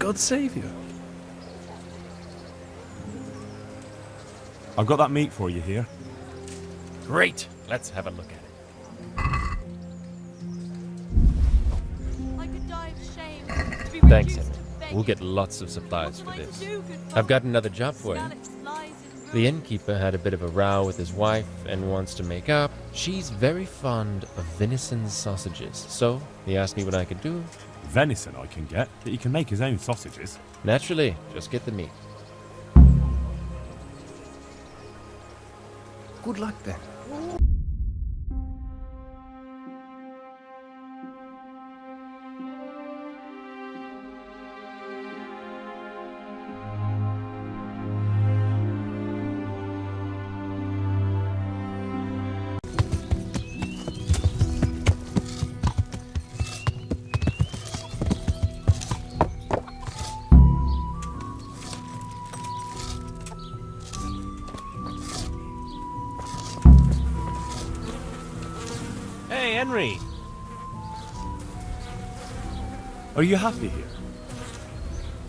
God save you. I've got that meat for you here. Great. Let's have a look at it. I could die of shame to be Thanks, reduced Henry. to begging. We'll get lots of supplies for What am I this. to do, good I've got folk? another job for you. Skalitz lies in The ruin. innkeeper had a bit of a row with his wife and wants to make up. She's very fond of venison sausages, so he asked me what I could do. Venison I can get, but he can make his own sausages. Naturally, just get the meat. Good luck then. Hey, Henry! Are you happy here?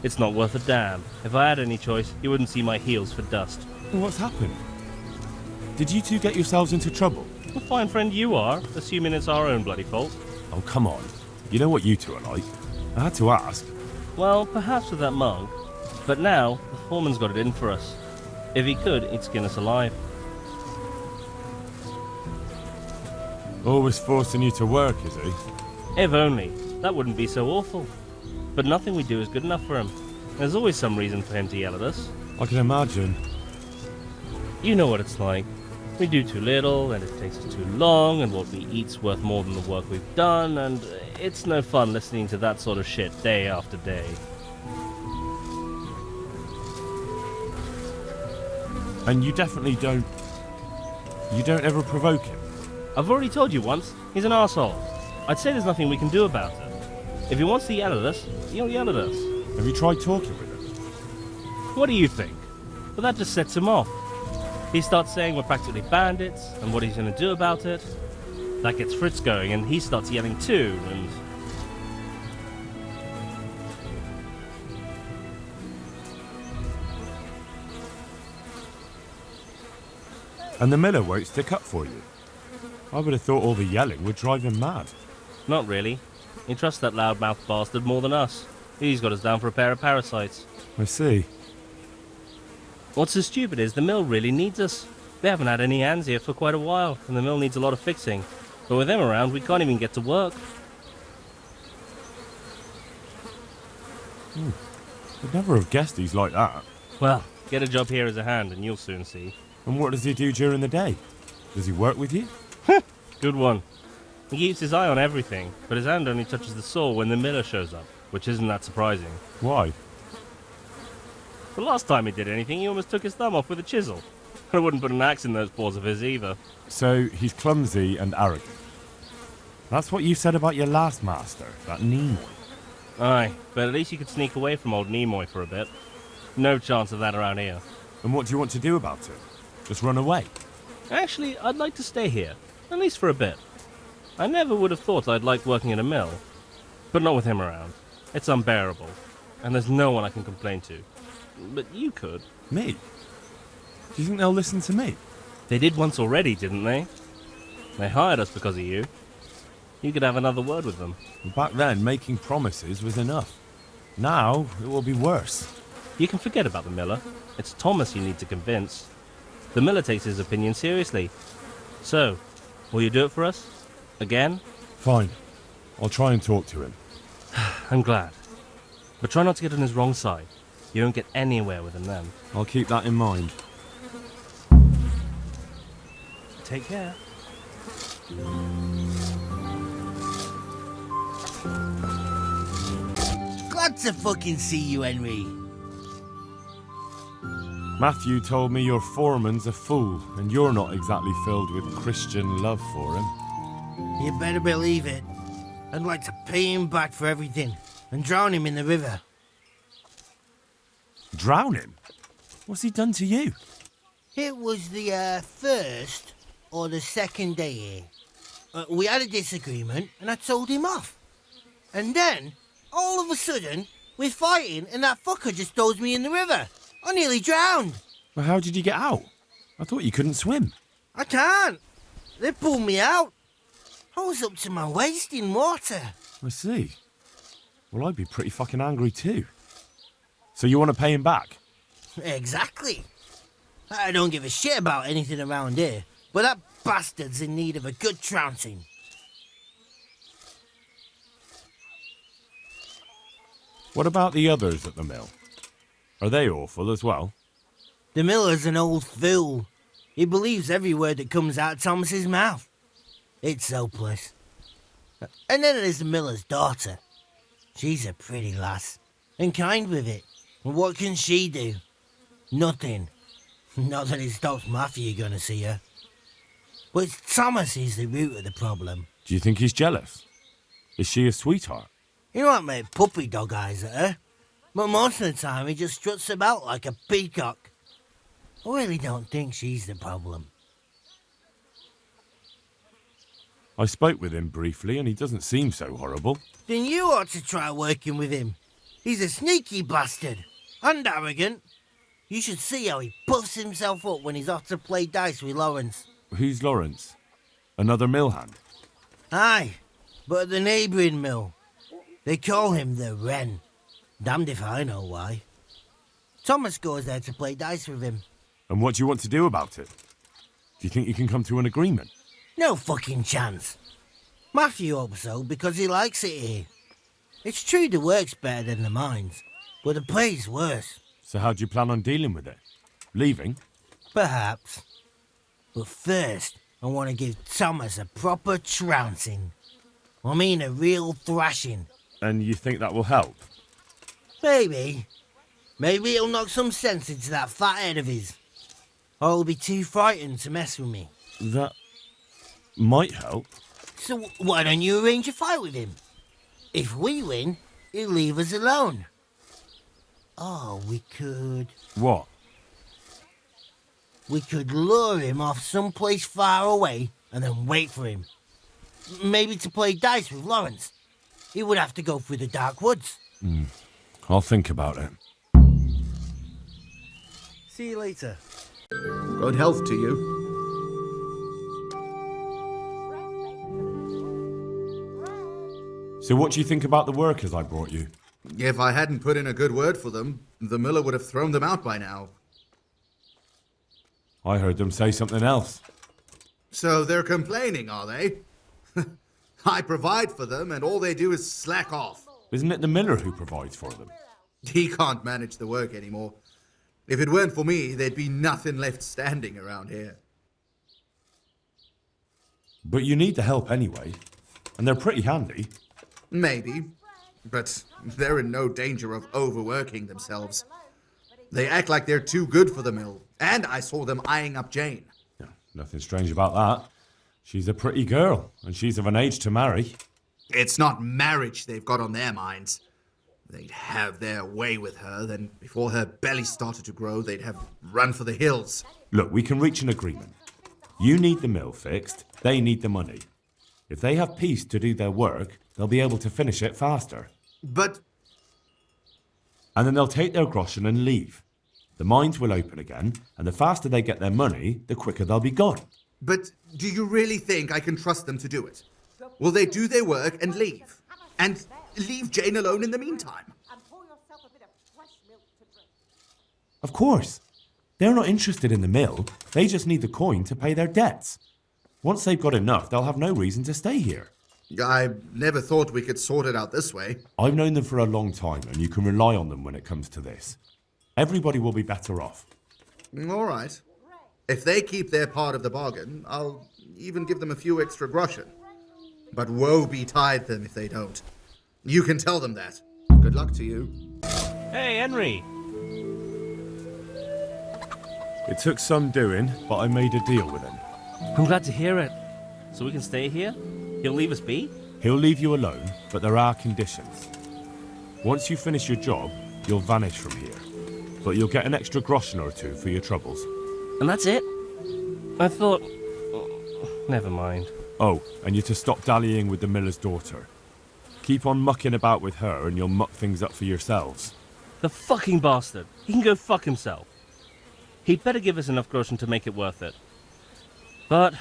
It's not worth a damn. If I had any choice, you wouldn't see my heels for dust. What's happened? Did you two get yourselves into trouble? A fine friend you are, assuming it's our own bloody fault. Oh, come on. You know what you two are like. I had to ask. Well, perhaps with that monk. But now, the foreman's got it in for us. If he could, he'd skin us alive. Always forcing you to work, is he? If only. That wouldn't be so awful. But nothing we do is good enough for him. There's always some reason for him to yell at us. I can imagine. You know what it's like. We do too little, and it takes too long, and what we eat's worth more than the work we've done, and it's no fun listening to that sort of shit day after day. And you definitely don't... You don't ever provoke him? I've already told you once, he's an arsehole. I'd say there's nothing we can do about it. If he wants to yell at us, he'll yell at us. Have you tried talking with him? What do you think? But that just sets him off. He starts saying we're practically bandits, and what he's going to do about it. That gets Fritz going, and he starts yelling too, and... And the miller won't stick up for you? I would have thought all the yelling would drive him mad. Not really. He trusts that loudmouth bastard more than us. He's got us down for a pair of parasites. I see. What's so stupid is the mill really needs us. They haven't had any hands here for quite a while, and the mill needs a lot of fixing. But with them around, we can't even get to work. I'd never have guessed he's like that. Well, get a job here as a hand, and you'll soon see. And what does he do during the day? Does he work with you? Good one. He keeps his eye on everything, but his hand only touches the saw when the miller shows up, which isn't that surprising. Why? The last time he did anything, he almost took his thumb off with a chisel. I wouldn't put an axe in those paws of his either. So he's clumsy and arrogant. That's what you said about your last master, that Nimoy. Aye, but at least you could sneak away from old Nimoy for a bit. No chance of that around here. And what do you want to do about it? Just run away? Actually, I'd like to stay here, at least for a bit. I never would have thought I'd like working in a mill, but not with him around. It's unbearable, and there's no one I can complain to. But you could. Me? Do you think they'll listen to me? They did once already, didn't they? They hired us because of you. You could have another word with them. Back then, making promises was enough. Now, it will be worse. You can forget about the miller. It's Thomas you need to convince. The miller takes his opinion seriously. So, will you do it for us? Again? Fine. I'll try and talk to him. I'm glad. But try not to get on his wrong side. You won't get anywhere with him then. I'll keep that in mind. Take care. Glad to fucking see you, Henry. Matthew told me your foreman's a fool, and you're not exactly filled with Christian love for him. You better believe it. I'd like to pay him back for everything and drown him in the river. Drown him? What's he done to you? It was the first or the second day here. We had a disagreement and I told him off. And then, all of a sudden, We're fighting and that fucker just throws me in the river. I nearly drowned. Well, how did you get out? I thought you couldn't swim. I can't. They pulled me out. I was up to my waist in water. I see. Well, I'd be pretty fucking angry too. So you want to pay him back? Exactly. I don't give a shit about anything around here, but that bastard's in need of a good trouncing. What about the others at the mill? Are they awful as well? The miller's an old fool. He believes every word that comes out of Thomas's mouth. It's hopeless. And then there's the miller's daughter. She's a pretty lass, and kind with it. And what can she do? Nothing. Not that it stops Matthew gonna see her. But it's Thomas who's the root of the problem. Do you think he's jealous? Is she a sweetheart? He might make puppy dog eyes at her, but most of the time he just struts about like a peacock. I really don't think she's the problem. I spoke with him briefly and he doesn't seem so horrible. Then you ought to try working with him. He's a sneaky bastard and arrogant. You should see how he puffs himself up when he's off to play dice with Lawrence. Who's Lawrence? Another mill hand? Aye, but at the neighbouring mill. They call him the Wren. Damned if I know why. Thomas goes there to play dice with him. And what do you want to do about it? Do you think you can come to an agreement? No fucking chance. Matthew hopes so because he likes it here. It's true the work's better than the mines, but the pay's worse. So how do you plan on dealing with it? Leaving? Perhaps. But first, I want to give Thomas a proper trouncing. I mean a real thrashing. And you think that will help? Maybe. Maybe it'll knock some sense into that fat head of his. Or he'll be too frightened to mess with me. That might help. So why don't you arrange a fight with him? If we win, he'll leave us alone. Oh, we could... What? We could lure him off someplace far away and then wait for him. Maybe to play dice with Lawrence. He would have to go through the dark woods. I'll think about it. See you later. Good health to you. So what do you think about the workers I brought you? If I hadn't put in a good word for them, the miller would have thrown them out by now. I heard them say something else. So they're complaining, are they? I provide for them, and all they do is slack off. Isn't it the miller who provides for them? He can't manage the work anymore. If it weren't for me, there'd be nothing left standing around here. But you need the help anyway. And they're pretty handy. Maybe, but they're in no danger of overworking themselves. They act like they're too good for the mill, and I saw them eyeing up Jane. Yeah, nothing strange about that. She's a pretty girl, and she's of an age to marry. It's not marriage they've got on their minds. They'd have their way with her, then before her belly started to grow, they'd have run for the hills. Look, we can reach an agreement. You need the mill fixed, they need the money. If they have peace to do their work, they'll be able to finish it faster. But... And then they'll take their groschen and leave. The mines will open again, and the faster they get their money, the quicker they'll be gone. But do you really think I can trust them to do it? Will they do their work and leave? And leave Jane alone in the meantime? Of course. They're not interested in the mill. They just need the coin to pay their debts. Once they've got enough, they'll have no reason to stay here. I never thought we could sort it out this way. I've known them for a long time, and you can rely on them when it comes to this. Everybody will be better off. All right. If they keep their part of the bargain, I'll even give them a few extra groschen. But woe betide them if they don't. You can tell them that. Good luck to you. Hey, Henry! It took some doing, but I made a deal with him. I'm glad to hear it. So we can stay here? He'll leave us be? He'll leave you alone, but there are conditions. Once you finish your job, you'll vanish from here. But you'll get an extra groschen or two for your troubles. And that's it? I thought... Never mind. Oh, and you're to stop dallying with the miller's daughter. Keep on mucking about with her and you'll muck things up for yourselves. The fucking bastard. He can go fuck himself. He'd better give us enough groschen to make it worth it. But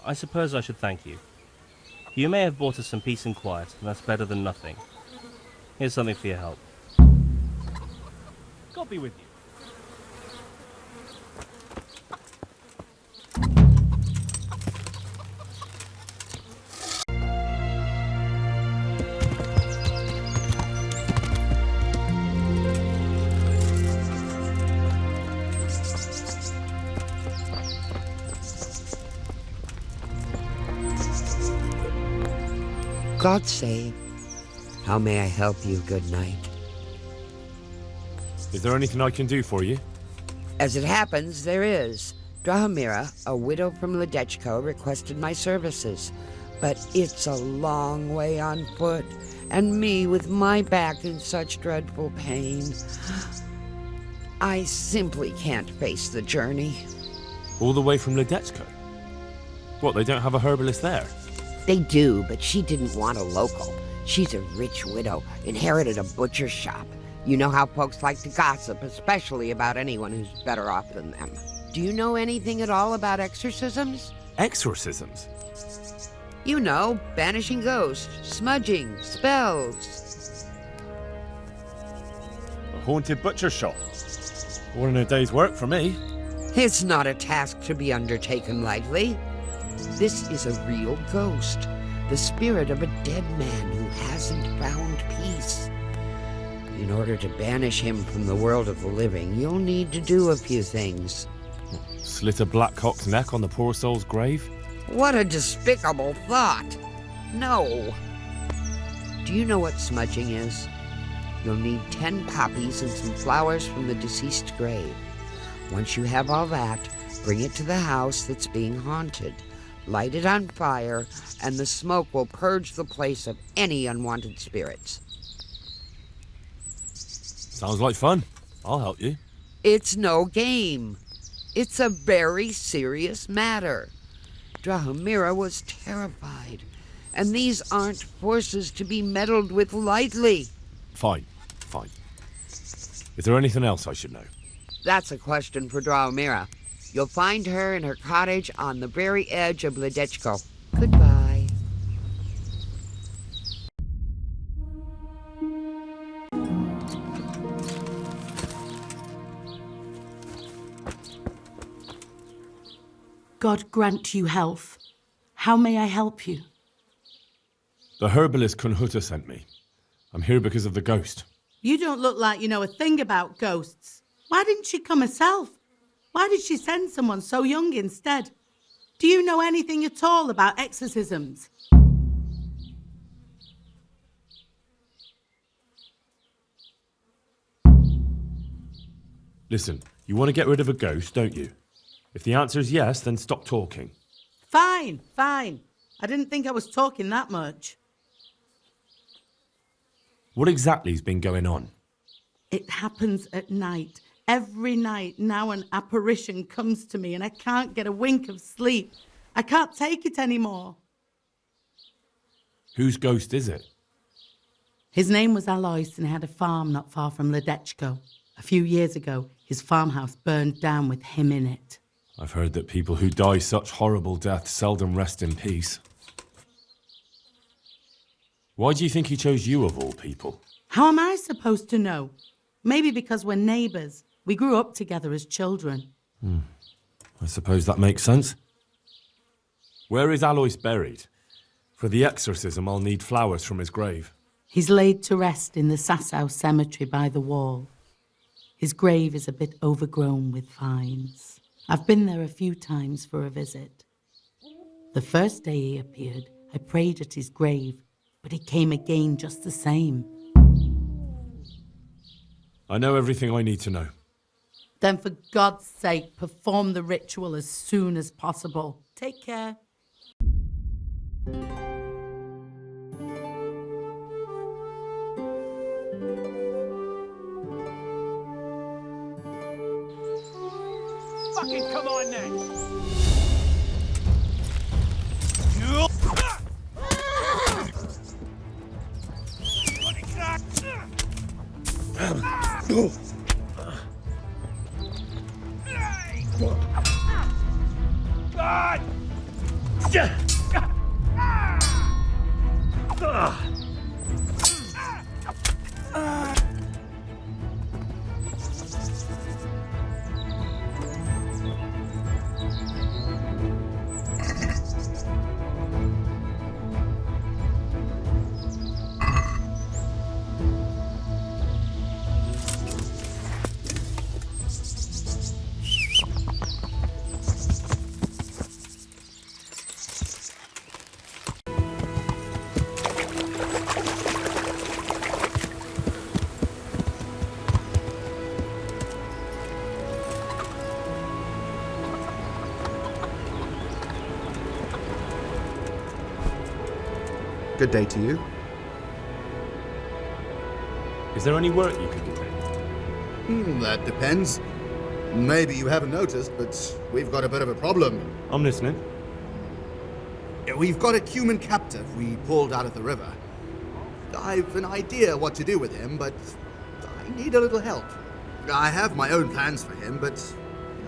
I suppose I should thank you. You may have brought us some peace and quiet, and that's better than nothing. Here's something for your help. God be with you. God save. How may I help you, good knight? Is there anything I can do for you? As it happens, there is. Drahomira, a widow from Ledechko, requested my services. But it's a long way on foot, and me with my back in such dreadful pain. I simply can't face the journey. All the way from Ledechko? What, they don't have a herbalist there? They do, but she didn't want a local. She's a rich widow, inherited a butcher shop. You know how folks like to gossip, especially about anyone who's better off than them. Do you know anything at all about exorcisms? Exorcisms? You know, banishing ghosts, smudging, spells. A haunted butcher shop. More than a day's work for me. It's not a task to be undertaken lightly. This is a real ghost, the spirit of a dead man who hasn't found peace. In order to banish him from the world of the living, you'll need to do a few things. Slit a black cock's neck on the poor soul's grave? What a despicable thought! No! Do you know what smudging is? You'll need 10 poppies and some flowers from the deceased grave. Once you have all that, bring it to the house that's being haunted. Light it on fire, and the smoke will purge the place of any unwanted spirits. Sounds like fun. I'll help you. It's no game. It's a very serious matter. Drahomira was terrified, and these aren't forces to be meddled with lightly. Fine. Is there anything else I should know? That's a question for Drahomira. You'll find her in her cottage on the very edge of Ledechko. Goodbye. God grant you health. How may I help you? The herbalist Kunhuta sent me. I'm here because of the ghost. You don't look like you know a thing about ghosts. Why didn't she come herself? Why did she send someone so young instead? Do you know anything at all about exorcisms? Listen, you want to get rid of a ghost, don't you? If the answer is yes, then stop talking. Fine. I didn't think I was talking that much. What exactly's been going on? It happens at night. Every night now an apparition comes to me and I can't get a wink of sleep. I can't take it anymore. Whose ghost is it? His name was Alois and he had a farm not far from Ledechko. A few years ago, his farmhouse burned down with him in it. I've heard that people who die such horrible deaths seldom rest in peace. Why do you think he chose you of all people? How am I supposed to know? Maybe because we're neighbours. We grew up together as children. I suppose that makes sense. Where is Alois buried? For the exorcism, I'll need flowers from his grave. He's laid to rest in the Sasau cemetery by the wall. His grave is a bit overgrown with vines. I've been there a few times for a visit. The first day he appeared, I prayed at his grave, but he came again just the same. I know everything I need to know. Then for God's sake, perform the ritual as soon as possible. Take care. Fucking come on then! Good day to you. Is there any work you can do here? That depends. Maybe you haven't noticed, but we've got a bit of a problem. I'm listening. We've got a Cuman captive we pulled out of the river. I've an idea what to do with him, but I need a little help. I have my own plans for him, but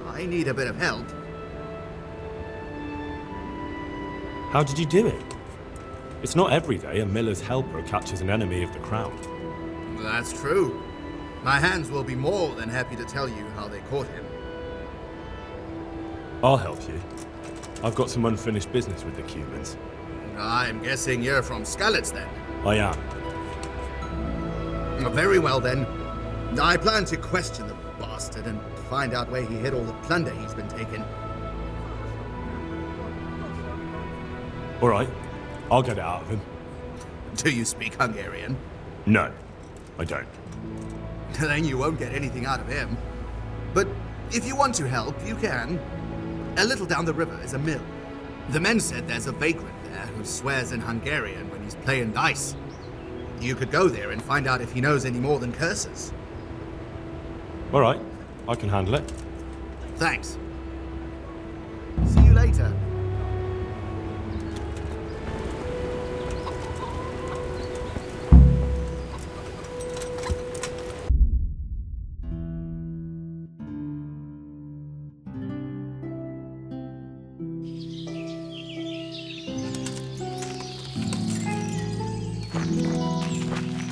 I need a bit of help. How did you do it? It's not every day a miller's helper catches an enemy of the crown. That's true. My hands will be more than happy to tell you how they caught him. I'll help you. I've got some unfinished business with the Cumans. I'm guessing you're from Skalitz, then. I am. Very well, then. I plan to question the bastard and find out where he hid all the plunder he's been taking. All right. I'll get it out of him. Do you speak Hungarian? No, I don't. Then you won't get anything out of him. But if you want to help, you can. A little down the river is a mill. The men said there's a vagrant there who swears in Hungarian when he's playing dice. You could go there and find out if he knows any more than curses. All right, I can handle it. Thanks. See you later.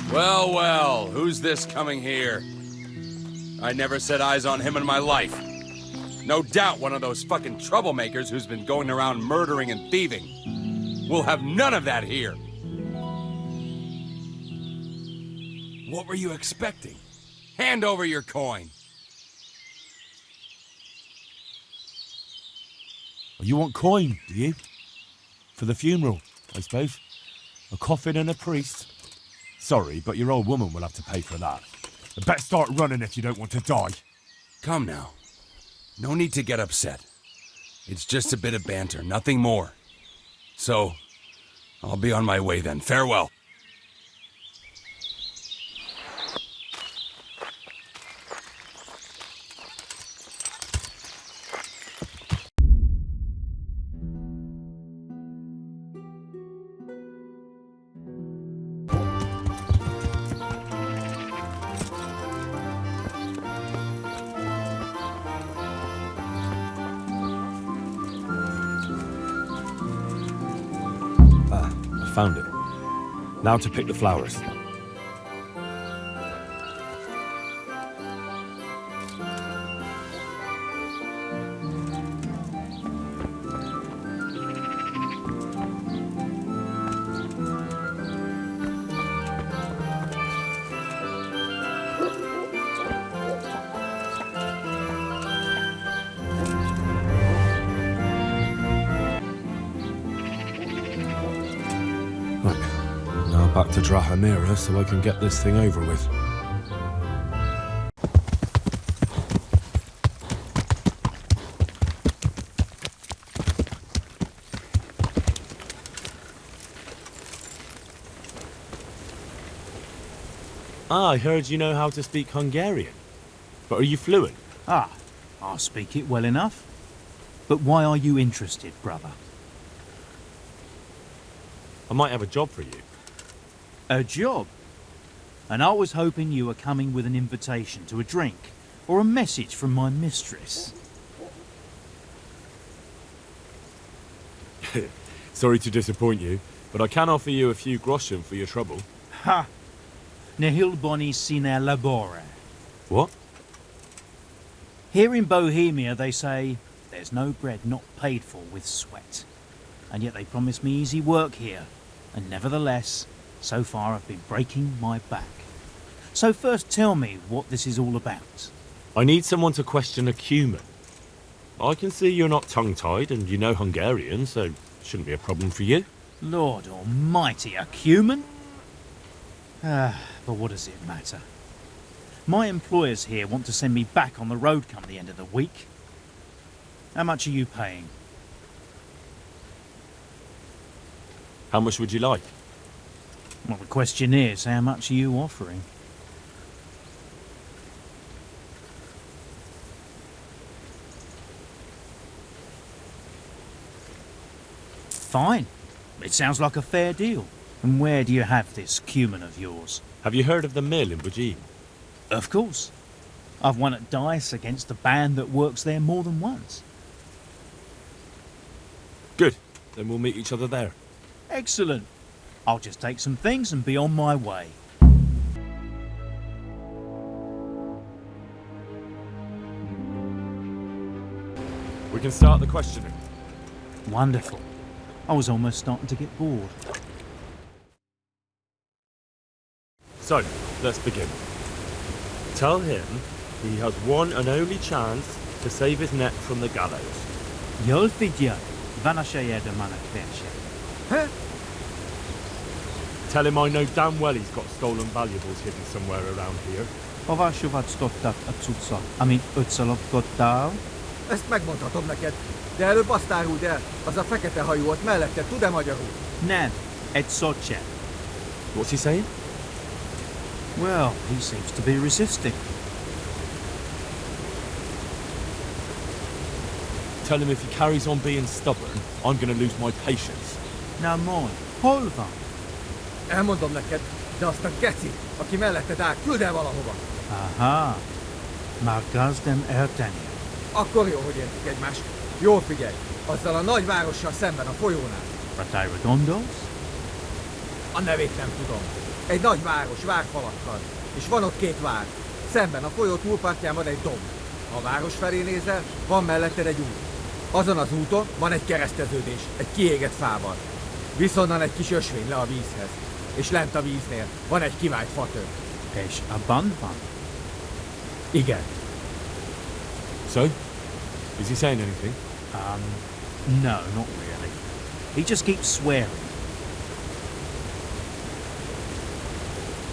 Well, well, who's this coming here? I never set eyes on him in my life. No doubt one of those fucking troublemakers who's been going around murdering and thieving. We'll have none of that here. What were you expecting? Hand over your coin. You want coin, do you? For the funeral, I suppose. A coffin and a priest. Sorry, but your old woman will have to pay for that. Better start running if you don't want to die. Come now. No need to get upset. It's just a bit of banter, nothing more. So, I'll be on my way then. Farewell. Found it. Now to pick the flowers. Back to Drahamira so I can get this thing over with. I heard you know how to speak Hungarian. But are you fluent? Ah, I'll speak it well enough. But why are you interested, brother? I might have a job for you. A job? and I was hoping you were coming with an invitation to a drink or a message from my mistress. Sorry to disappoint you, but I can offer you a few groschen for your trouble. Ha! Nihil boni sine labore. What? Here in Bohemia they say, there's no bread not paid for with sweat. And yet they promise me easy work here. And nevertheless, so far I've been breaking my back. So first tell me what this is all about. I need someone to question a Cuman. I can see you're not tongue-tied and you know Hungarian, so shouldn't be a problem for you. Lord almighty, a Cuman? But what does it matter? My employers here want to send me back on the road come the end of the week. How much are you paying? How much would you like? Well, the question is, how much are you offering? Fine. It sounds like a fair deal. And where do you have this Cuman of yours? Have you heard of the mill in Bohemia? Of course. I've won at dice against a band that works there more than once. Good. Then we'll meet each other there. Excellent. I'll just take some things and be on my way. We can start the questioning. Wonderful. I was almost starting to get bored. So, let's begin. Tell him he has one and only chance to save his neck from the gallows. Jól figyelj, van esélyed a menekvésre. Tell him I know damn well he's got stolen valuables hidden somewhere around here. Hova sovackodtak a cuccot, amit ötszalapkodtál? Ezt megmondhatom neked, de előbb azt áruld el, az a fekete hajú ott mellette tud-e magyarul? Nem, egy szót sem. What's he saying? Well, he seems to be resisting. Tell him if he carries on being stubborn, I'm going to lose my patience. Na majd, hol van? Elmondom neked, de azt a geci, aki melletted áll, küld el valahova. Aha, már gazdem eltenni. Akkor jó, hogy értjük egymást. Jól figyelj, azzal a nagy várossal szemben a folyónál. What I gondolsz? A nevét nem tudom. Egy nagy város, várfalakkal. És van ott két vár. Szemben a folyó túlpartján van egy domb. Ha a város felé nézel, van melletted egy út. Azon az úton van egy kereszteződés, egy kiégett fával. Viszonnan egy kis ösvény le a vízhez. És lent a víznél van egy kivált fatő. És abban van? Igen. So? Is he saying anything? No, not really. He just keeps swearing.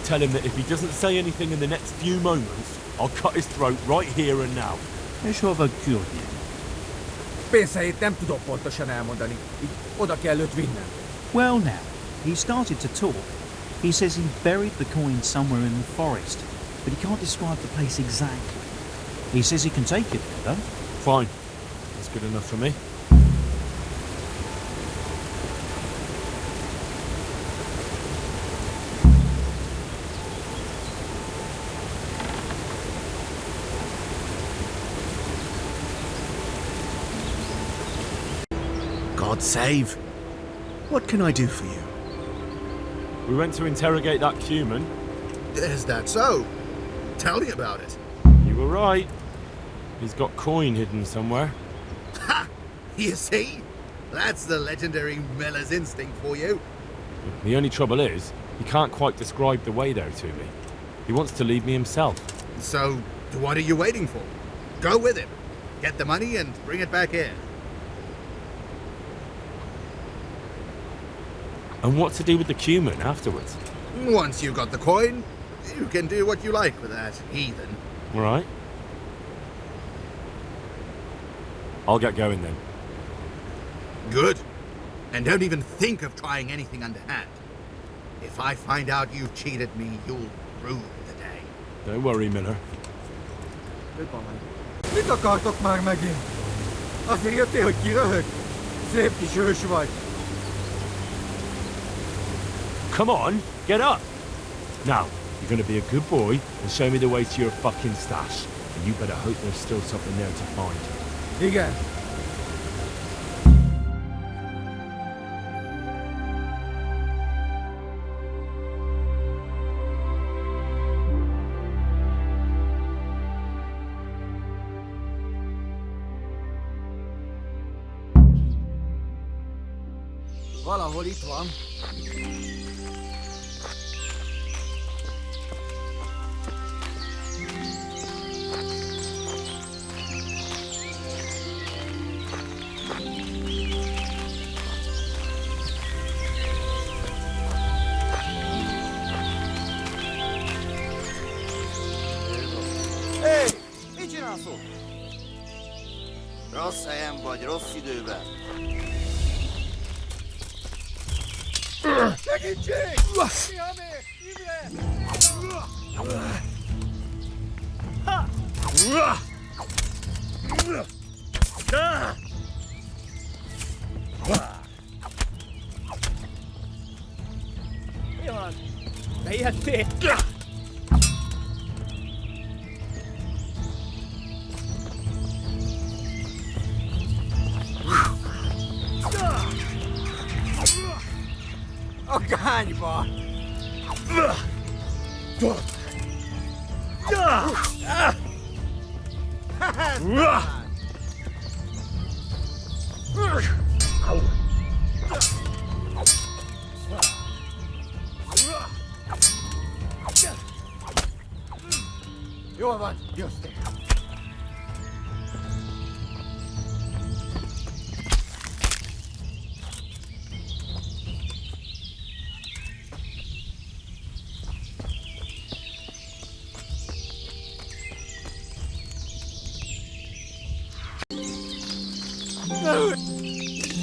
Tell him that if he doesn't say anything in the next few moments, I'll cut his throat right here and now. És hova küldjén? Pénzhelyét nem tudom pontosan elmondani. Így oda kell őt vinnem. Well now, he started to talk. He says he buried the coin somewhere in the forest, but he can't describe the place exactly. He says he can take it there, though. Fine. That's good enough for me. God save. What can I do for you? We went to interrogate that Cuman. Is that so? Tell me about it. You were right. He's got coin hidden somewhere. Ha! You see? That's the legendary miller's instinct for you. The only trouble is, he can't quite describe the way there to me. He wants to lead me himself. So, what are you waiting for? Go with him. Get the money and bring it back here. And what to do with the Cuman afterwards? Once you've got the coin, you can do what you like with that heathen. All right. I'll get going then. Good. And don't even think of trying anything underhand. If I find out you've cheated me, you'll rue the day. Don't worry, Miller. Mit akartok már megint? Azért jöttél, hogy kiröhög? Szép kis hős vagy. Come on, get up! Now, You're gonna be a good boy and show me the way to your fucking stash. And you better hope there's still something there to find. Igen. Valahol itt van. Hé! Mit csinálsz ott? Rossz helyen vagy, rossz időben. Segítség! Mihamé! Imre! Mi van? Bejöttél? A kányba! Jól van, jöttél.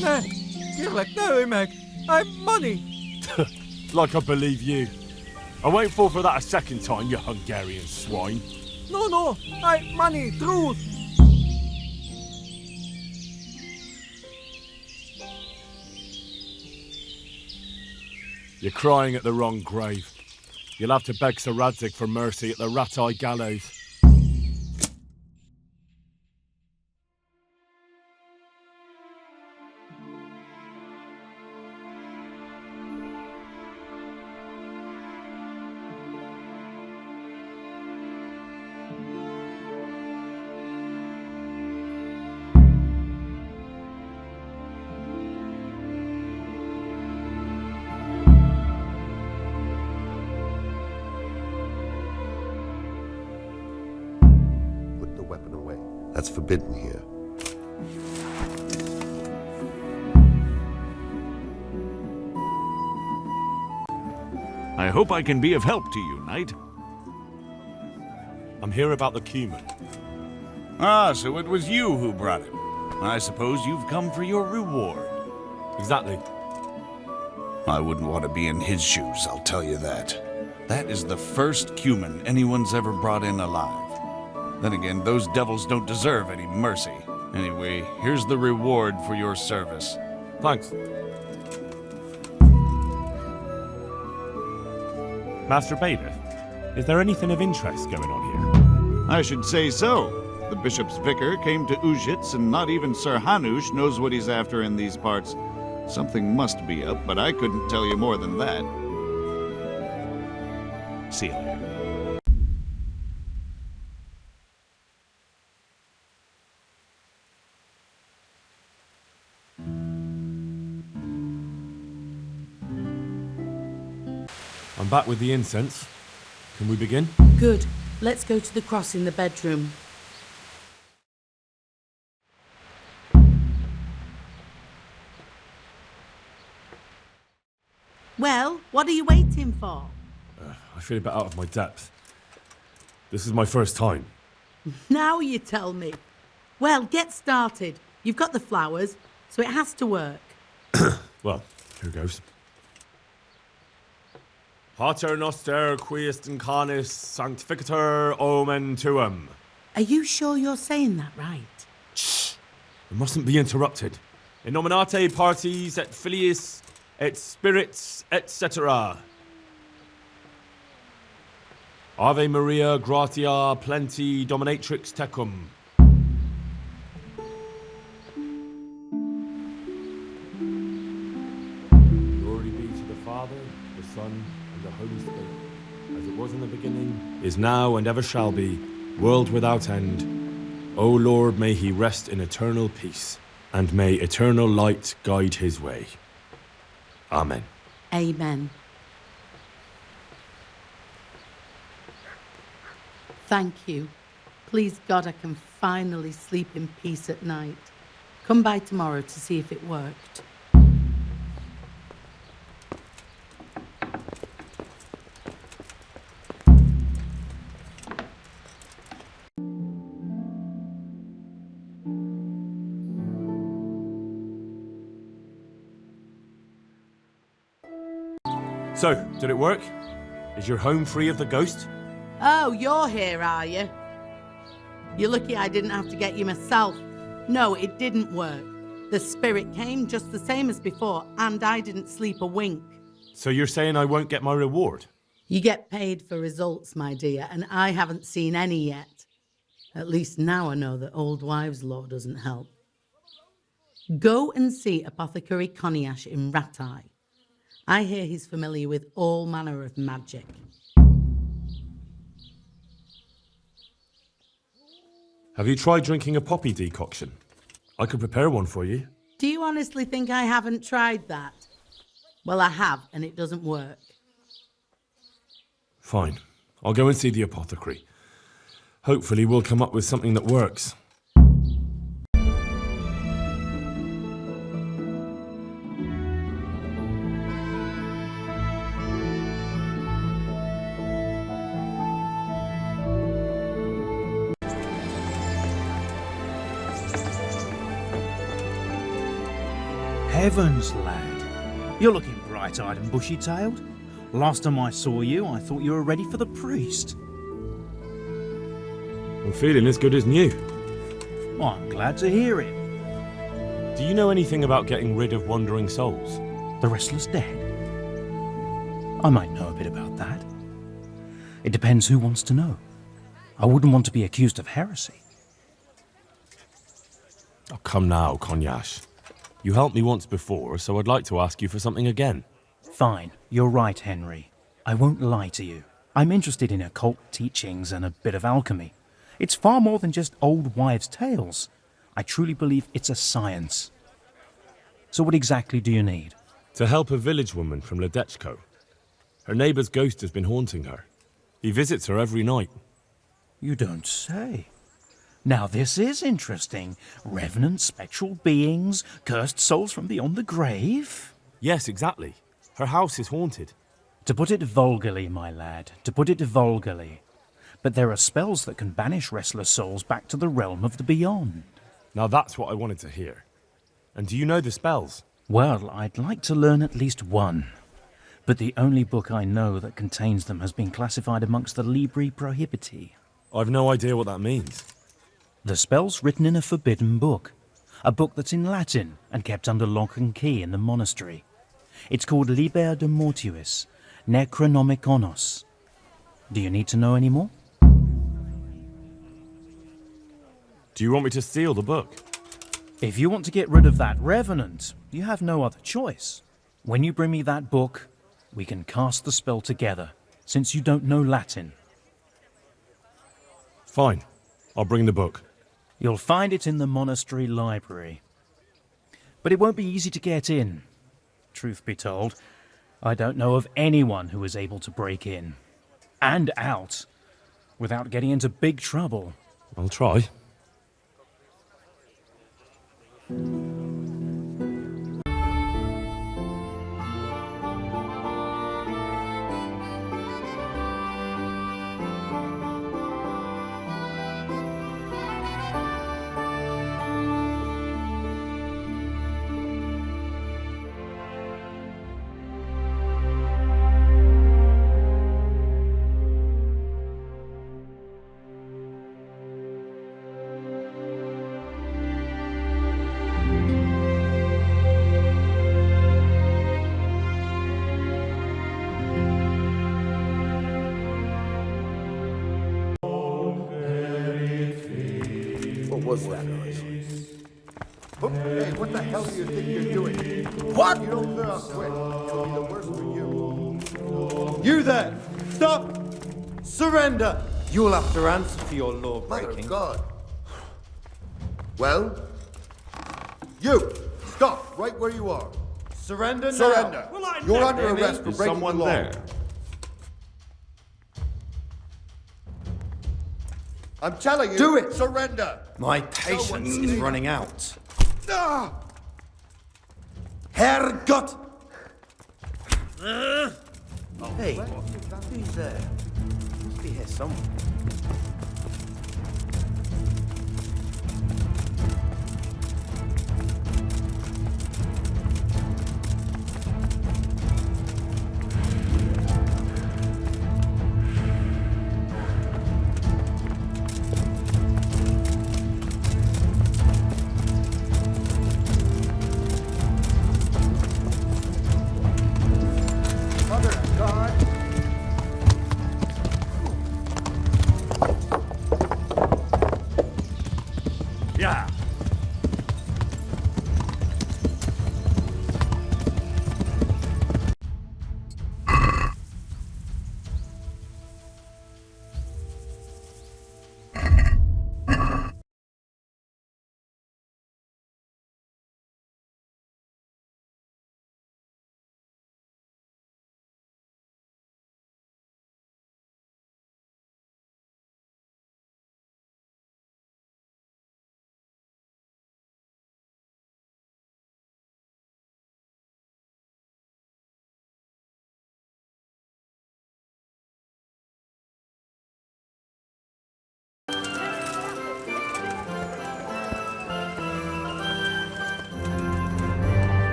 Ne! Kérlek, ne ölj meg! I'm money! Like I believe you. I won't fall for that a second time, you Hungarian swine. No, I money, truth! You're crying at the wrong grave. You'll have to beg Sir Radzig for mercy at the rat-eye gallows. Weapon away. That's forbidden here. I hope I can be of help to you, Knight. I'm here about the Cuman. Ah, so it was you who brought him. I suppose you've come for your reward. Exactly. I wouldn't want to be in his shoes, I'll tell you that. That is the first Cuman anyone's ever brought in alive. Then again, those devils don't deserve any mercy. Anyway, here's the reward for your service. Thanks. Master Bailiff, is there anything of interest going on here? I should say so. The bishop's vicar came to Ujits, and not even Sir Hanush knows what he's after in these parts. Something must be up, but I couldn't tell you more than that. See you later. I'm back with the incense. Can we begin? Good. Let's go to the cross in the bedroom. Well, what are you waiting for? I feel a bit out of my depth. This is my first time. Now you tell me. Well, get started. You've got the flowers, so it has to work. Well, here goes. Pater noster quiest incarnis sanctificator omen tuum. Are you sure you're saying that right? Shh! We mustn't be interrupted. In nominate parties et filiis et spirits etc. Ave Maria, gratia, plenty, dominatrix tecum. Glory be to the Father, the Son, and the Holy Spirit, as it was in the beginning, is now, and ever shall be, world without end. O Lord, may he rest in eternal peace, and may eternal light guide his way. Amen. Amen. Thank you. Please God I can finally sleep in peace at night. Come by tomorrow to see if it worked. So, did it work? Is your home free of the ghost? Oh, you're here, are you? You're lucky I didn't have to get you myself. No, it didn't work. The spirit came just the same as before, and I didn't sleep a wink. So you're saying I won't get my reward? You get paid for results, my dear, and I haven't seen any yet. At least now I know that old wives' law doesn't help. Go and see Apothecary Coniash in Ratai. I hear he's familiar with all manner of magic. Have you tried drinking a poppy decoction? I could prepare one for you. Do you honestly think I haven't tried that? Well, I have, and it doesn't work. Fine. I'll go and see the apothecary. Hopefully we'll come up with something that works. Heavens, lad. You're looking bright-eyed and bushy-tailed. Last time I saw you, I thought you were ready for the priest. I'm feeling as good as new. Well, I'm glad to hear it. Do you know anything about getting rid of wandering souls? The restless dead? I might know a bit about that. It depends who wants to know. I wouldn't want to be accused of heresy. Oh, come now, Konyash. You helped me once before, so I'd like to ask you for something again. Fine, you're right, Henry. I won't lie to you. I'm interested in occult teachings and a bit of alchemy. It's far more than just old wives' tales. I truly believe it's a science. So what exactly do you need? To help a village woman from Ledechko. Her neighbour's ghost has been haunting her. He visits her every night. You don't say. Now this is interesting. Revenant spectral beings, cursed souls from beyond the grave? Yes, exactly. Her house is haunted. To put it vulgarly, my lad, to put it vulgarly. But there are spells that can banish restless souls back to the realm of the beyond. Now that's what I wanted to hear. And do you know the spells? Well, I'd like to learn at least one. But the only book I know that contains them has been classified amongst the Libri Prohibiti. I've no idea what that means. The spell's written in a forbidden book. A book that's in Latin and kept under lock and key in the monastery. It's called Liber de Mortuis, Necronomiconos. Do you need to know any more? Do you want me to steal the book? If you want to get rid of that revenant, you have no other choice. When you bring me that book, we can cast the spell together, since you don't know Latin. Fine. I'll bring the book. You'll find it in the monastery library. But it won't be easy to get in. Truth be told, I don't know of anyone who is able to break in and out without getting into big trouble. I'll try. was that noise? Hey, what the hell do you think you're doing? What? You don't clear up quick, it'll be the worse for you. You there! Stop! Surrender! You'll have to answer for your law breaking. God. Well? You! Stop right where you are. Surrender now! Surrender! You're under Emmy? arrest for Is breaking someone the law. there? I'm telling you, Do it! Surrender! My patience is running out. Ah! Herrgott! Hey, who's there? Must be here somewhere. Mother of God! Yeah.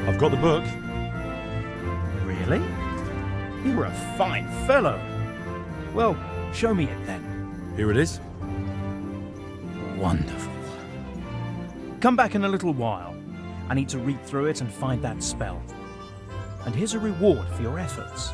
I've got the book. Really? You were a fine fellow. Well, show me it then. Here it is. Wonderful. Come back in a little while. I need to read through it and find that spell. And here's a reward for your efforts.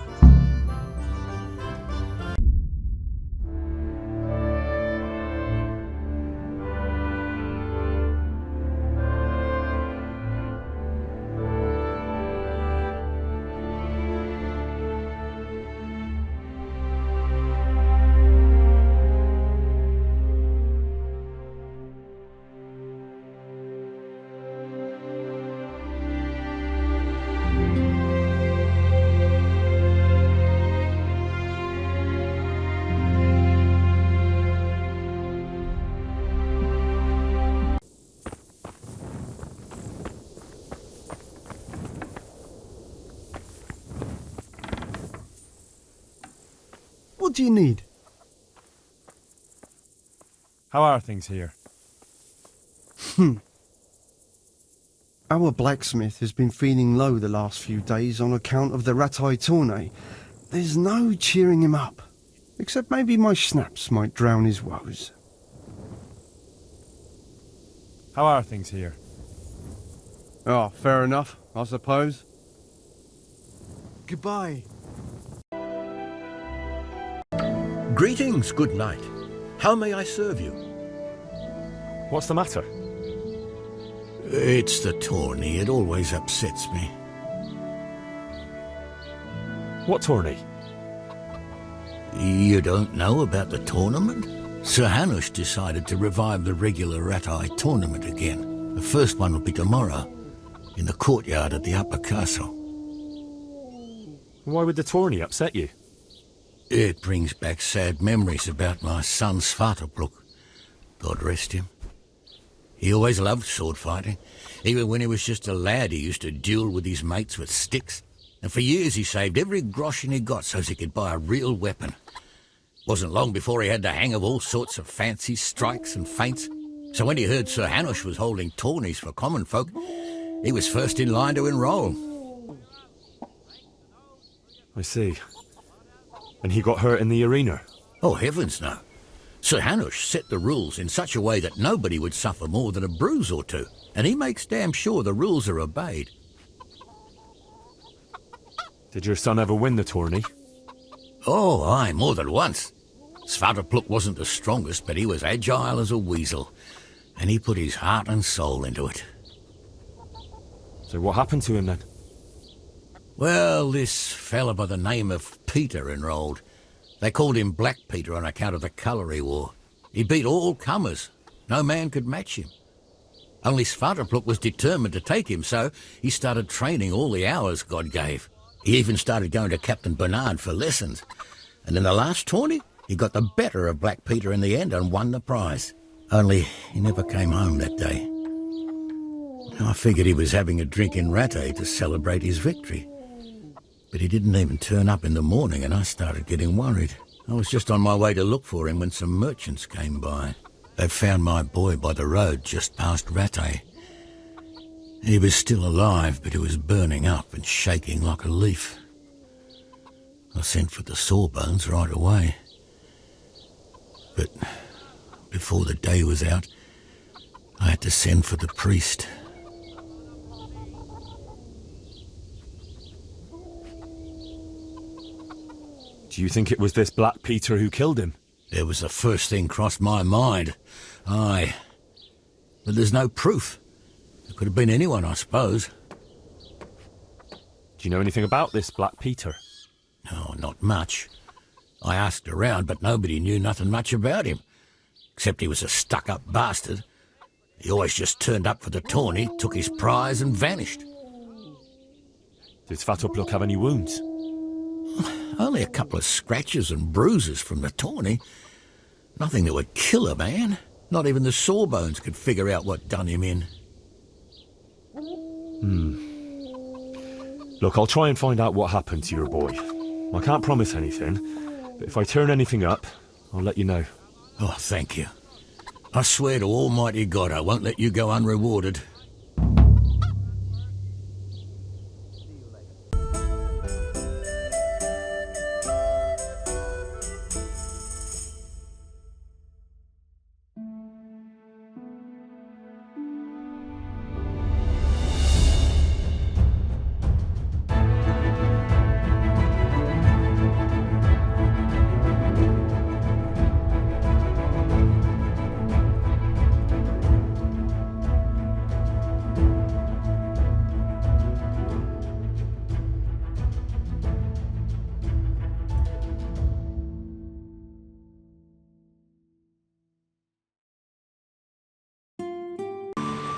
What do you need? How are things here? Our blacksmith has been feeling low the last few days on account of the Ratai tourney. There's no cheering him up, except maybe my snaps might drown his woes. How are things here? Oh, fair enough, I suppose. Goodbye. Greetings, good knight. How may I serve you? What's the matter? It's the tourney. It always upsets me. What tourney? You don't know about the tournament? Sir Hanush decided to revive the regular Ratai tournament again. The first one will be tomorrow, in the courtyard at the Upper Castle. Why would the tourney upset you? It brings back sad memories about my son Svartalfluk. God rest him. He always loved sword fighting. Even when he was just a lad, he used to duel with his mates with sticks. And for years he saved every groschen he got so he could buy a real weapon. Wasn't long before he had the hang of all sorts of fancy strikes and feints. So when he heard Sir Hanush was holding tourneys for common folk, he was first in line to enroll. I see. And he got hurt in the arena? Oh, heavens no. Sir Hanush set the rules in such a way that nobody would suffer more than a bruise or two, and he makes damn sure the rules are obeyed. Did your son ever win the tourney? Oh, aye, more than once. Svartalfluk wasn't the strongest, but he was agile as a weasel. and he put his heart and soul into it. So what happened to him then? Well, this fella by the name of Peter enrolled. They called him Black Peter on account of the colour he wore. He beat all comers. No man could match him. Only Svartalfluk was determined to take him, so he started training all the hours God gave. He even started going to Captain Bernard for lessons. And in the last tourney, he got the better of Black Peter in the end and won the prize. Only he never came home that day. I figured he was having a drink in Rattay to celebrate his victory. But he didn't even turn up in the morning, and I started getting worried. I was just on my way to look for him when some merchants came by. They found my boy by the road just past Rattay. He was still alive, but he was burning up and shaking like a leaf. I sent for the sawbones right away. But before the day was out, I had to send for the priest. Do you think it was this Black Peter who killed him? It was the first thing crossed my mind. Aye. But there's no proof. It could have been anyone, I suppose. Do you know anything about this Black Peter? No, not much. I asked around, but nobody knew nothing much about him. Except he was a stuck-up bastard. He always just turned up for the tourney, took his prize and vanished. Did Svartalfluk have any wounds? Only a couple of scratches and bruises from the tourney. Nothing that would kill a man. Not even the sawbones could figure out what done him in. Look, I'll try and find out what happened to your boy. I can't promise anything, but if I turn anything up, I'll let you know. Oh, thank you. I swear to Almighty God I won't let you go unrewarded.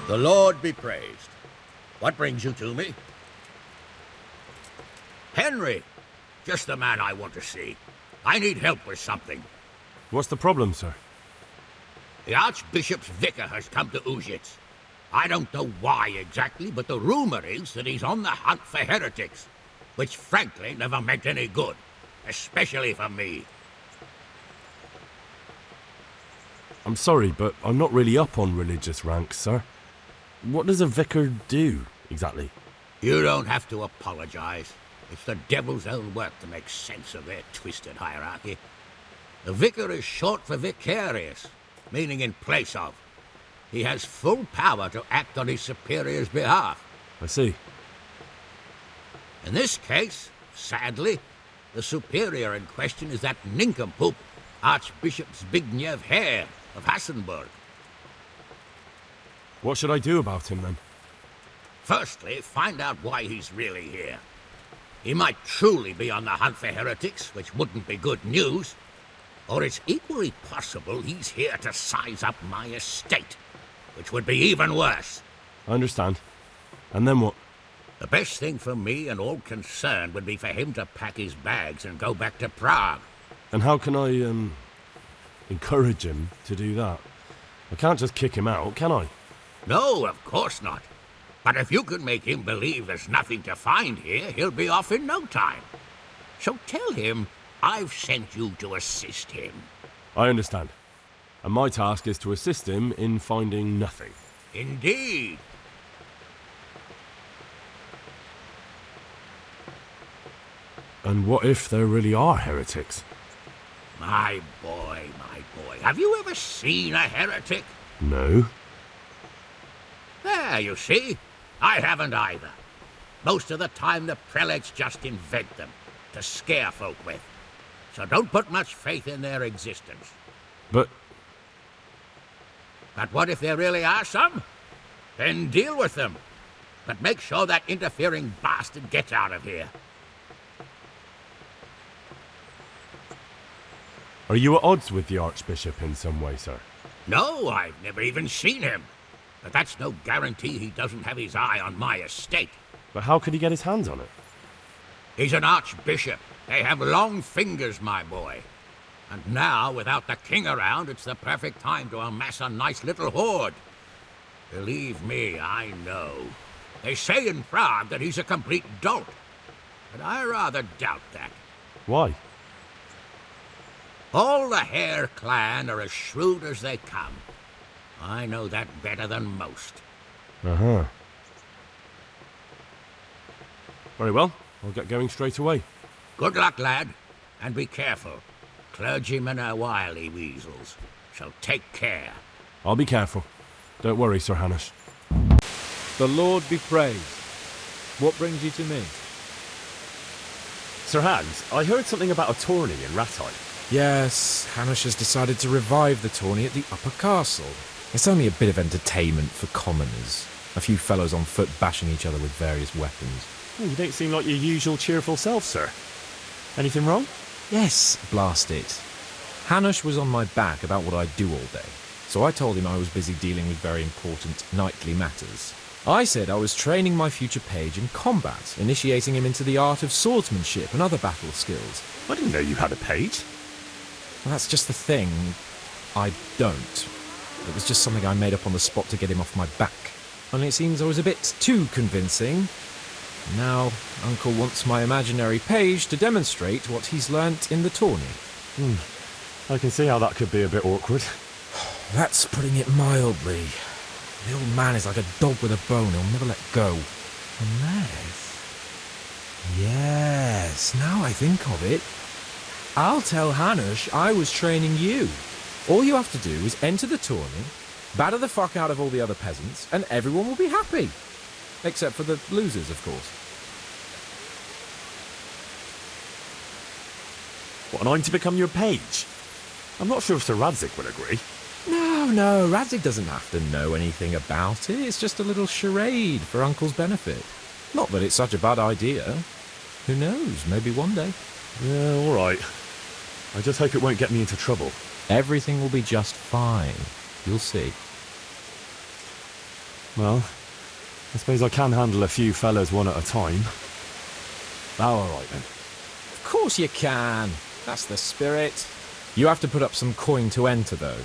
The Lord be praised. What brings you to me? Henry! Just the man I want to see. I need help with something. What's the problem, sir? The Archbishop's vicar has come to Uzhitz. I don't know why exactly, but the rumor is that he's on the hunt for heretics, which frankly never meant any good, especially for me. I'm sorry, but I'm not really up on religious ranks, sir. What does a vicar do, exactly? You don't have to apologize. It's the devil's own work to make sense of their twisted hierarchy. The vicar is short for vicarious, meaning in place of. He has full power to act on his superior's behalf. I see. In this case, sadly, the superior in question is that nincompoop, Archbishop Zbigniew Hare of Hassenburg. What should I do about him, then? Firstly, find out why he's really here. He might truly be on the hunt for heretics, which wouldn't be good news. Or it's equally possible he's here to size up my estate, which would be even worse. I understand. And then what? The best thing for me and all concerned would be for him to pack his bags and go back to Prague. And how can I, encourage him to do that? I can't just kick him out, can I? No, of course not. But if you can make him believe there's nothing to find here, he'll be off in no time. So tell him I've sent you to assist him. I understand. And my task is to assist him in finding nothing. Indeed. And what if there really are heretics? My boy, have you ever seen a heretic? No. There, you see. I haven't either. Most of the time the prelates just invent them to scare folk with. So don't put much faith in their existence. But But what if there really are some? Then deal with them. But make sure that interfering bastard gets out of here. Are you at odds with the Archbishop in some way, sir? No, I've never even seen him. But that's no guarantee he doesn't have his eye on my estate. But how could he get his hands on it? He's an archbishop. They have long fingers, my boy. And now, without the king around, it's the perfect time to amass a nice little hoard. Believe me, I know. They say in Prague that he's a complete dolt. But I rather doubt that. Why? All the Hare clan are as shrewd as they come. I know that better than most. Uh-huh. Very well. I'll get going straight away. Good luck, lad. And be careful. Clergymen are wily weasels, so take care. I'll be careful. Don't worry, Sir Hanush. The Lord be praised. What brings you to me? Sir Hans, I heard something about a tourney in Rattay. Yes, Hanush has decided to revive the tourney at the Upper Castle. It's only a bit of entertainment for commoners. A few fellows on foot bashing each other with various weapons. Oh, you don't seem like your usual cheerful self, sir. Anything wrong? Yes, blast it. Hanush was on my back about what I'd do all day, so I told him I was busy dealing with very important knightly matters. I said I was training my future page in combat, initiating him into the art of swordsmanship and other battle skills. I didn't know you had a page. Well, that's just the thing. I don't. It was just something I made up on the spot to get him off my back. Only it seems I was a bit too convincing. Now, Uncle wants my imaginary page to demonstrate what he's learnt in the tourney. I can see how that could be a bit awkward. That's putting it mildly. The old man is like a dog with a bone. He'll never let go. Unless... Yes, now I think of it. I'll tell Hanush I was training you. All you have to do is enter the tourney, batter the fuck out of all the other peasants, and everyone will be happy. Except for the losers, of course. What, and I'm to become your page? I'm not sure if Sir Radzig would agree. No, Radzig doesn't have to know anything about it. It's just a little charade for Uncle's benefit. Not that it's such a bad idea. Who knows, maybe one day. Yeah, all right. I just hope it won't get me into trouble. Everything will be just fine. You'll see. Well, I suppose I can handle a few fellas one at a time. Oh, all right then. Of course you can. That's the spirit. You have to put up some coin to enter, though.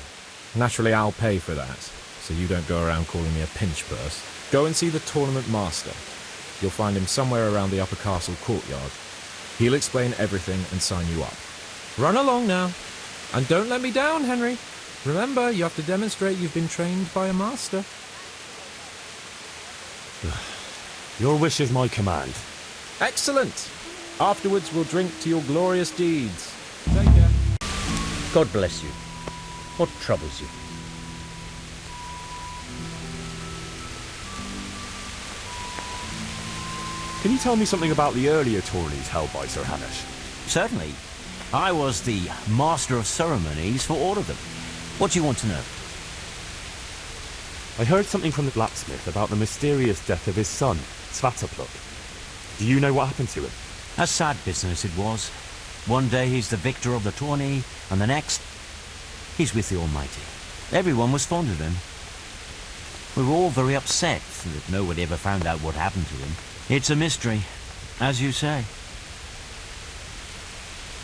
Naturally, I'll pay for that, so you don't go around calling me a pinch purse. Go and see the tournament master. You'll find him somewhere around the Upper Castle courtyard. He'll explain everything and sign you up. Run along now. And don't let me down, Henry. Remember, you have to demonstrate you've been trained by a master. Your wish is my command. Excellent. Afterwards, we'll drink to your glorious deeds. Take care. God bless you. What troubles you? Can you tell me something about the earlier tourneys held by Sir Hanush? Certainly. I was the master of ceremonies for all of them. What do you want to know? I heard something from the blacksmith about the mysterious death of his son, Svatopluk. Do you know what happened to him? A sad business it was. One day he's the victor of the tourney, and the next, he's with the Almighty. Everyone was fond of him. We were all very upset that nobody ever found out what happened to him. It's a mystery, as you say.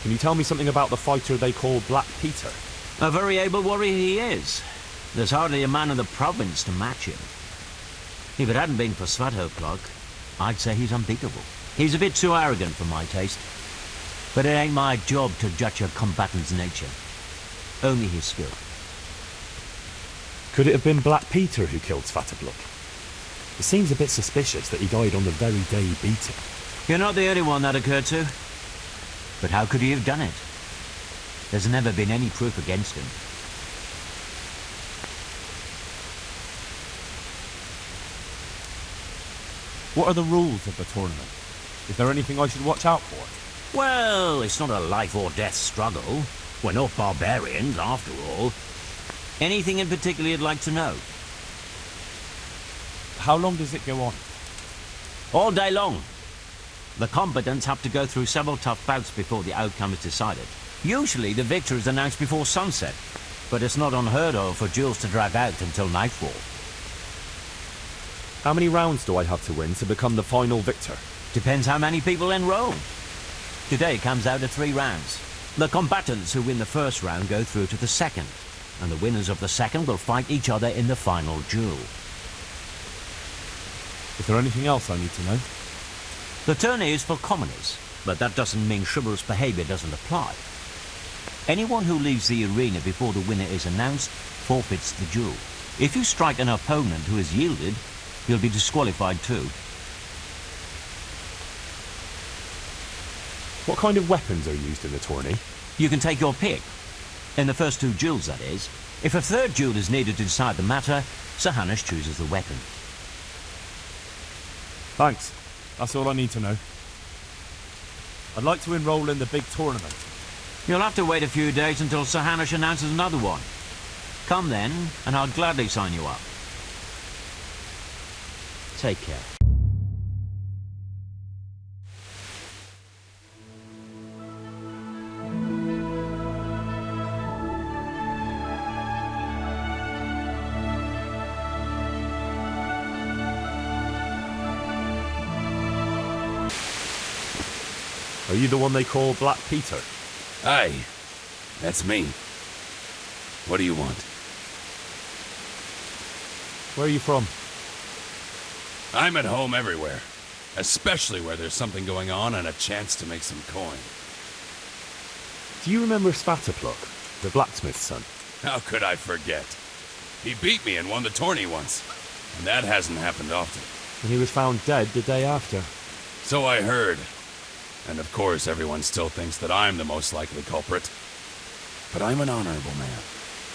Can you tell me something about the fighter they call Black Peter? A very able warrior he is. There's hardly a man in the province to match him. If it hadn't been for Svatopluk, I'd say he's unbeatable. He's a bit too arrogant for my taste. But it ain't my job to judge a combatant's nature. Only his skill. Could it have been Black Peter who killed Svatopluk? It seems a bit suspicious that he died on the very day he beat him. You're not the only one that occurred to. But how could he have done it? There's never been any proof against him. What are the rules of the tournament? Is there anything I should watch out for? Well, it's not a life or death struggle. We're not barbarians, after all. Anything in particular you'd like to know? How long does it go on? All day long. The combatants have to go through several tough bouts before the outcome is decided. Usually the victor is announced before sunset, but it's not unheard of for duels to drag out until nightfall. How many rounds do I have to win to become the final victor? Depends how many people enroll. Today comes out of 3 rounds. The combatants who win the first round go through to the second, and the winners of the second will fight each other in the final duel. Is there anything else I need to know? The tourney is for commoners, but that doesn't mean chivalrous behavior doesn't apply. Anyone who leaves the arena before the winner is announced forfeits the duel. If you strike an opponent who has yielded, he'll be disqualified too. What kind of weapons are used in the tourney? You can take your pick. In the first 2 duels, that is. If a third duel is needed to decide the matter, Sir Hanush chooses the weapon. Thanks. That's all I need to know. I'd like to enroll in the big tournament. You'll have to wait a few days until Sir Hanush announces another one. Come then, and I'll gladly sign you up. Take care. Are you the one they call Black Peter? Aye, that's me. What do you want? Where are you from? I'm at home everywhere, especially where there's something going on and a chance to make some coin. Do you remember Svatopluk, the blacksmith's son? How could I forget? He beat me and won the tourney once, and that hasn't happened often. And he was found dead the day after. So I heard. And of course everyone still thinks that I'm the most likely culprit. But I'm an honorable man,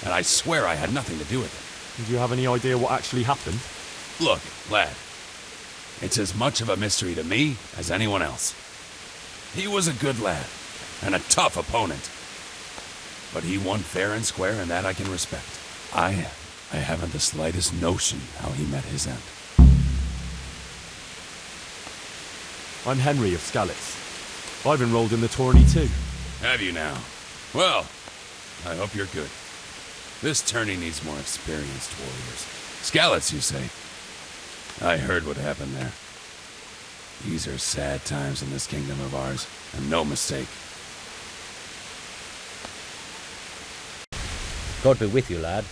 and I swear I had nothing to do with it. Do you have any idea what actually happened? Look, lad, it's as much of a mystery to me as anyone else. He was a good lad, and a tough opponent. But he won fair and square, and that I can respect. I haven't the slightest notion how he met his end. I'm Henry of Skalitz. I've enrolled in the tourney too. Have you now? Well, I hope you're good. This tourney needs more experienced warriors. Skalitz, you say? I heard what happened there. These are sad times in this kingdom of ours, and no mistake. God be with you, lad.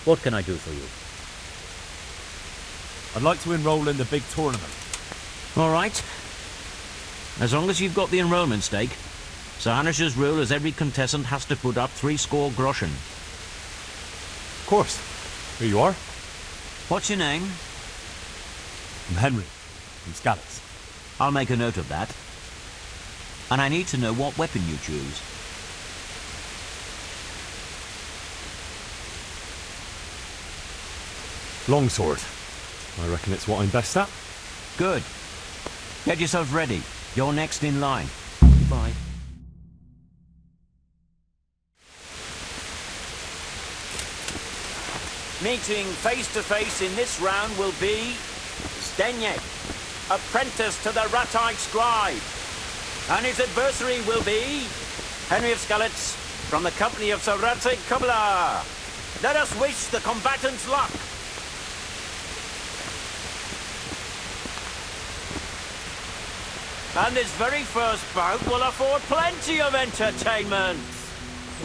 What can I do for you? I'd like to enroll in the big tournament. All right. As long as you've got the enrollment stake, Sir Hanush's rule is every contestant has to put up 3 score groschen. Of course. Here you are. What's your name? I'm Henry, from Skalitz. I'll make a note of that. And I need to know what weapon you choose. Longsword. I reckon it's what I'm best at. Good. Get yourself ready. You're next in line. Goodbye. Meeting face to face in this round will be Zdeněk, apprentice to the Radzig scribe. And his adversary will be Henry of Skalitz from the company of Sir Radzig Kobyla. Let us wish the combatants luck. And this very first bout will afford plenty of entertainment.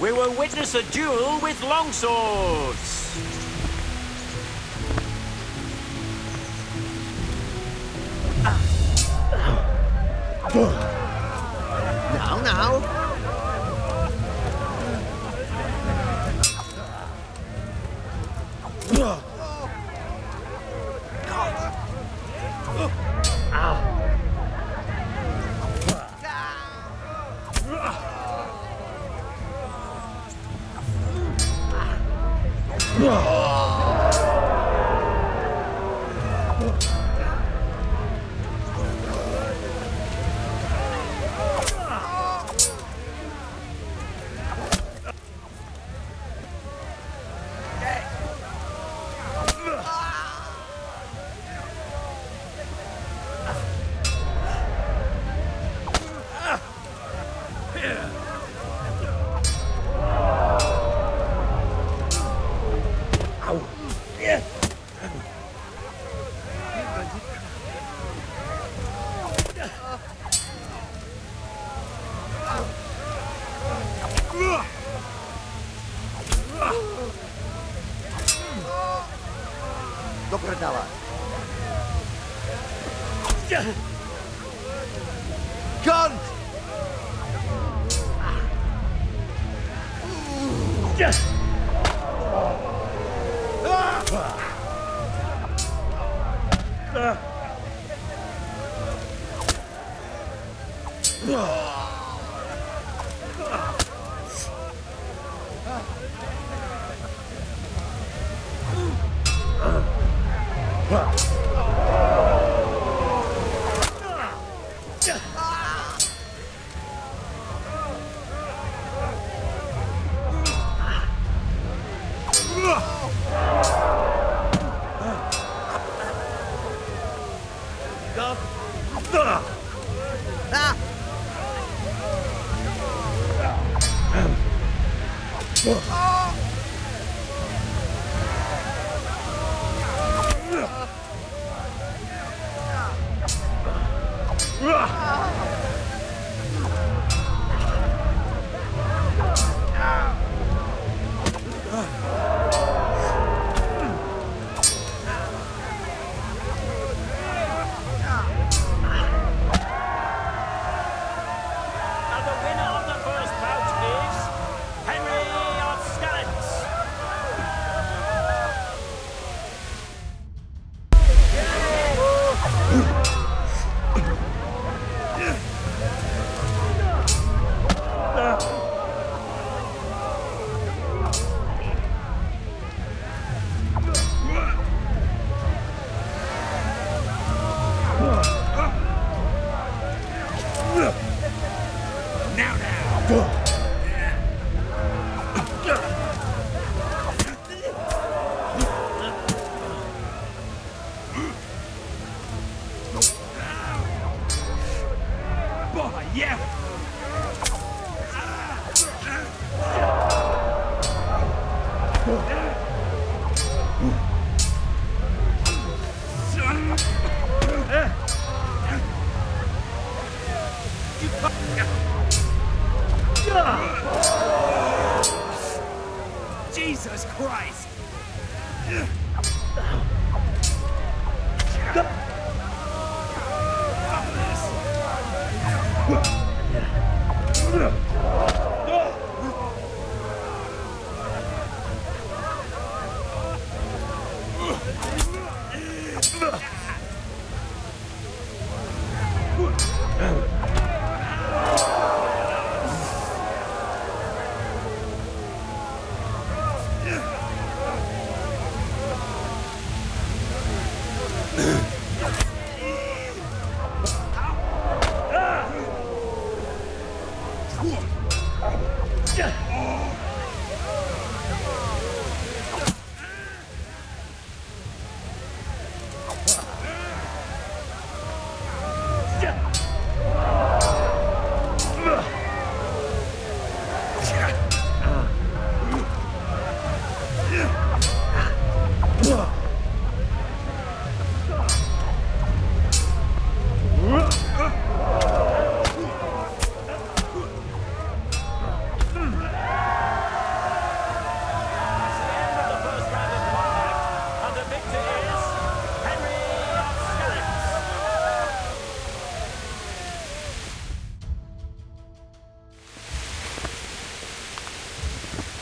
We will witness a duel with longswords. Now. do prdele. Cunt! And the winner of the first bout is Henry of Skalitz. Jesus Christ!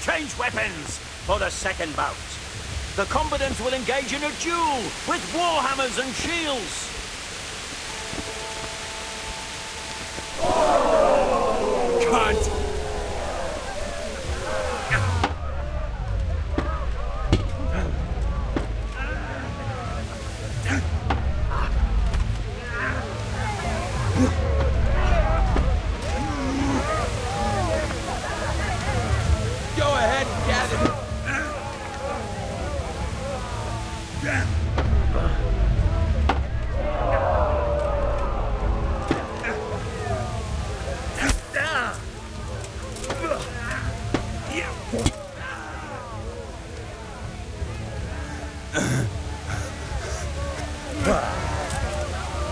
Change weapons for the second bout. The combatants will engage in a duel with warhammers and shields. Cunt! Go ahead, gather.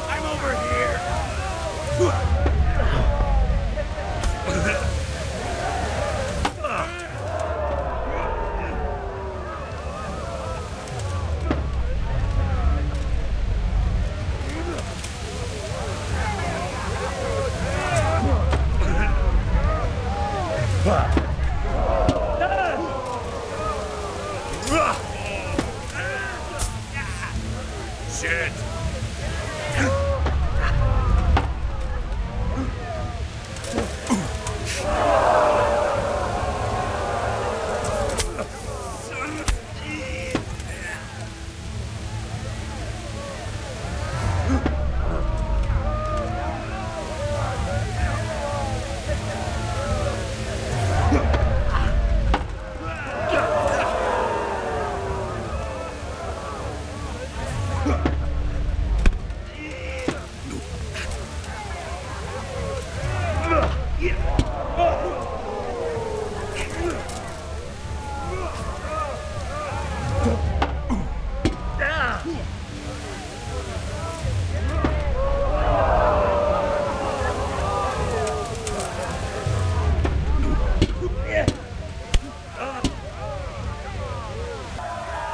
I'm over here! shit!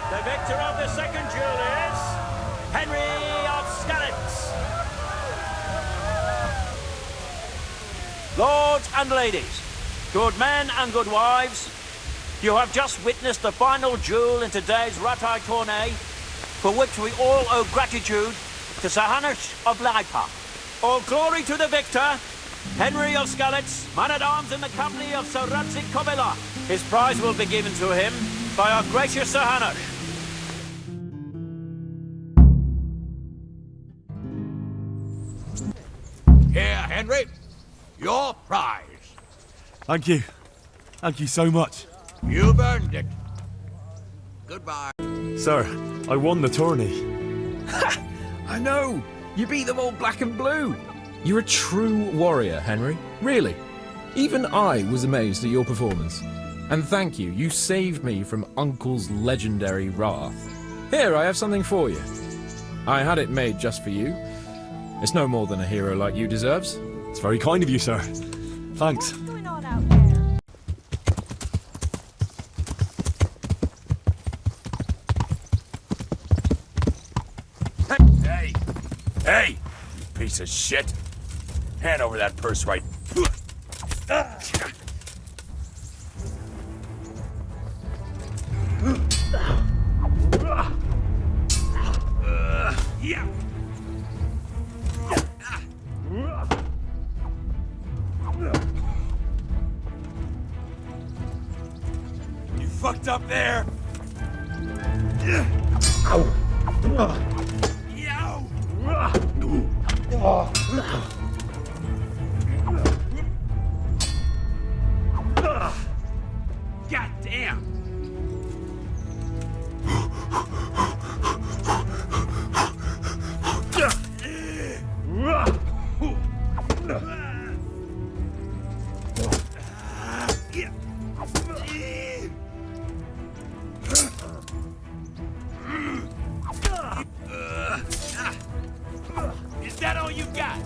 The victor of the second duel is Henry of Skalitz. Lords and ladies, good men and good wives, you have just witnessed the final duel in today's Ratai tourney, for which we all owe gratitude to Sir Hanush of Leipa. All glory to the victor, Henry of Skalitz, man-at-arms in the company of Sir Radzig Kobyla. His prize will be given to him by our gracious Sir Hanush. Here, Henry, your prize. Thank you. Thank you so much. You've earned it. Goodbye. Sir, I won the tourney. I know! You beat them all black and blue! You're a true warrior, Henry. Really. Even I was amazed at your performance. And thank you, you saved me from Uncle's legendary wrath. Here, I have something for you. I had it made just for you. It's no more than a hero like you deserves. It's very kind of you, sir. Thanks. Hey! Hey! You piece of shit! Hand over that purse right... Yeah! You fucked up there! God damn! Is that all you got?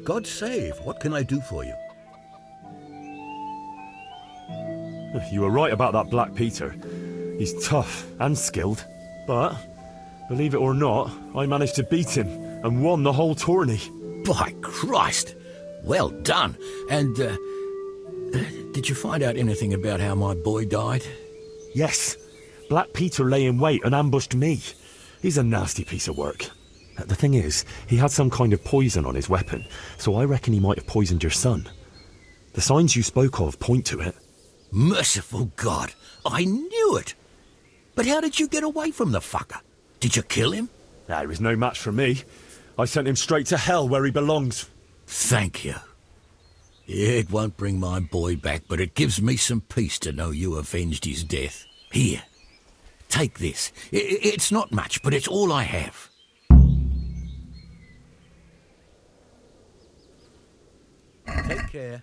God save, what can I do for you? You were right about that Black Peter. He's tough and skilled, but Believe it or not, I managed to beat him and won the whole tourney. By Christ! Well done. And, did you find out anything about how my boy died? Yes. Black Peter lay in wait and ambushed me. He's a nasty piece of work. The thing is, he had some kind of poison on his weapon, so I reckon he might have poisoned your son. The signs you spoke of point to it. Merciful God! I knew it! But how did you get away from the fucker? Did you kill him? He was no match for me. I sent him straight to hell where he belongs. Thank you. It won't bring my boy back, but it gives me some peace to know you avenged his death. Here, take this. It's not much, but it's all I have. Take care.